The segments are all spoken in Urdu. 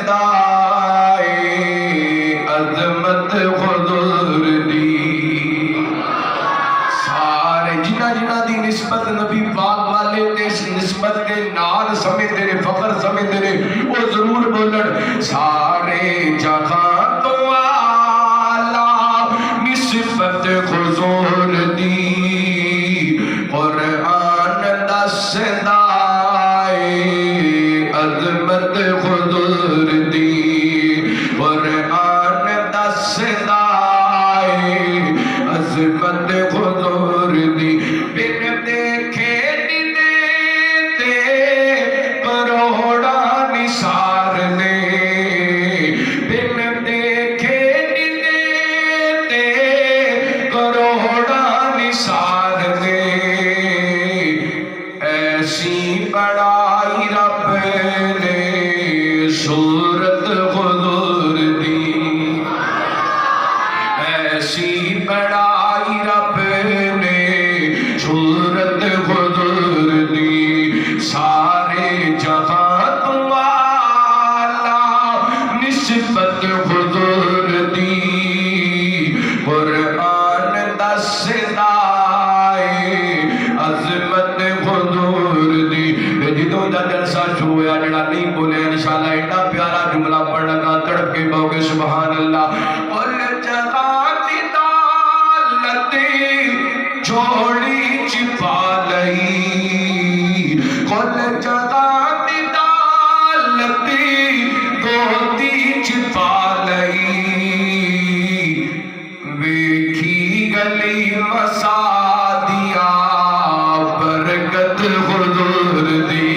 دستائے عظمت حضور دی سارے جنہ جنہ دی نسبت نبی پاک والے تے نسبت کے نال سمجھ دے فخر سمجھ دے وہ ضرور بولن سارے جہاں تو آلہ نسبت حضور دی قرآن دستائے عظمت حضور دی قرآن دستائے عظمت حضور دی بن دیکھے دیتے کروڑا نثار نے بن دیکھے دیتے کروڑا نثار نے ایسی بڑائی رب نے صورت حضور دی ایسی بڑائی رب نے صورت حضور دی سارے جہاں تو آلہ نسبت حضور دی قرآن دستائے عظمت حضور دی جدوں دا جلسہ شروع ہوا جڑا نہیں بولے انشاءاللہ ایڈا پیارا جملہ پڑھ لگا تڑپ کے بہو گے سبحان اللہ اور جگہ دی دالتی جوڑی چھپا لئی کل جگہ دی دالتی دوتی چھپا لئی ویکھی گلی مسادیا برکت حضور دی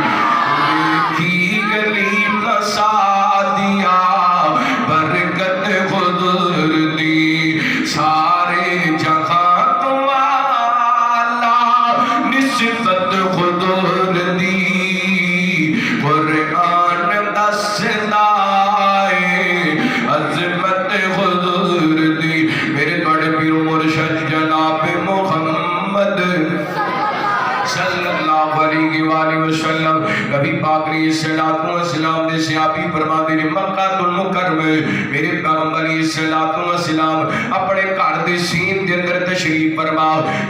ویکھی گلی مسادیا برکت حضور دی سارے جہاں تو آلہ نسبت حضور دی قرآن دستائے عظمت حضور دی میرے توڑے پیر و مرشد جناب محمد صلی اللہ علیہ وآلہ وسلم نبی پاک علیہ السلام نے صحابی فرما دے مکہ المکرمہ میرے پیغمبر علیہ السلام اپنے گھر دے سین دے اندر تشریف فرما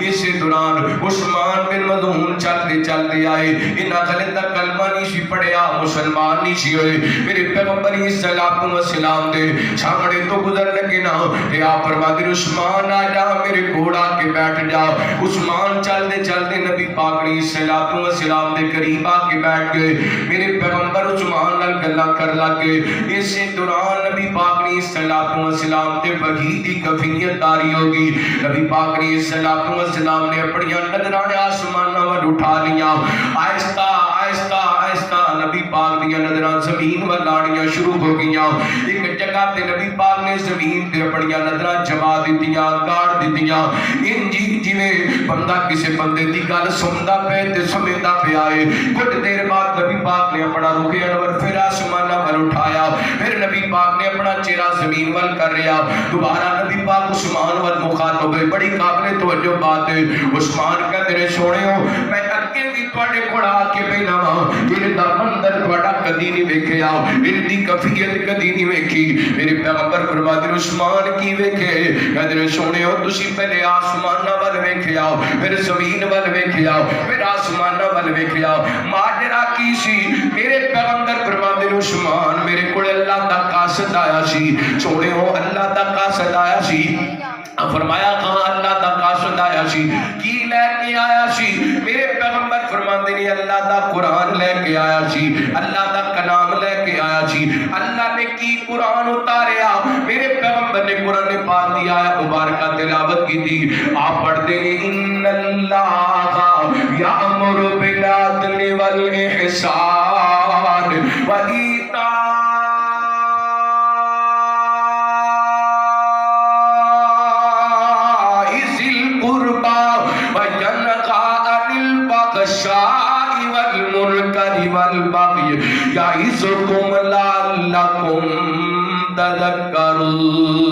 اسی دوران عثمان بن مظعون چلتے آئے انہاں غلط دا کلمہ نہیں سی پڑھیا مسلمان نہیں سی ہوئے میرے پیغمبر علیہ السلام دے سامنے تو گزر لگے نا کہ آپ فرما دے عثمان آ جا میرے گھوڑا کے بیٹھ جا عثمان چلتے نبی پاک علیہ السلام دے قریب آ کے بیٹھ گئے میرے پیغمبر عثمان نال گلاں کر لگے اسی دوران نبی پاک علیہ السلام تے وحی دی کفیت تاری ہوگی نبی پاک علیہ السلام نے اپنی نظراں آسمان ول اٹھا لیا آہستہ آہستہ آہستہ نبی پاک دی نظراں زمین ول لاڑیاں شروع ہو گئیاں ایک جگہ تے نبی پاک نے زمین تے اپنی نظراں جما دتیاں گاڑ دتیاں انجی جویں بندہ کسے بندے دی گل سندا پے تے سمجھدا پیا اے کچھ دیر بعد نبی پاک نے اپنا رخ انور پھر آسمان ول اٹھایا پھر نبی پاک نے اپنا چہرہ زمین ول کر رہا دوبارہ نبی پاک عثمان ول مخاطب ہوئے بڑی قابل توجہ بات ہے عثمان کہتے رہے سونےو میں اگے بھی تواڈے کول آ کے بیٹھا ہاں ان دا منظر تواڈا کدی نہیں ویکھیا ان دی کیفیت کدی نہیں ویکھی میرے پیغمبر فرماتے عثمان کی ویکھے کہتے رہے سونےو تسی پہلے آسمان ول ویکھیا پھر زمین ول ویکھیا پھر آسمان ول ویکھیا ماجرا کی سی میرے پیغمبر فرماتے عثمان میرے کول اللہ دا قاصد آیا سی سونےو اللہ دا قاصد آیا سی فرمایا کہاں اللہ دا قاصد آیا سی کی لے کے آیا سی میرے پیغمبر فرماتے ہیں اللہ دا قرآن لے کے آیا سی اللہ دا کلام لے کے آیا سی اللہ نے کی قرآن اتاریا میرے پیغمبر نے قرآن پاک دی آیا مبارکہ تلاوت کی تھی آپ پڑھتے ہیں ان اللہ یأمر بالعدل والإحسان وإیتاء والبغي يعظكم لعلكم تذكرون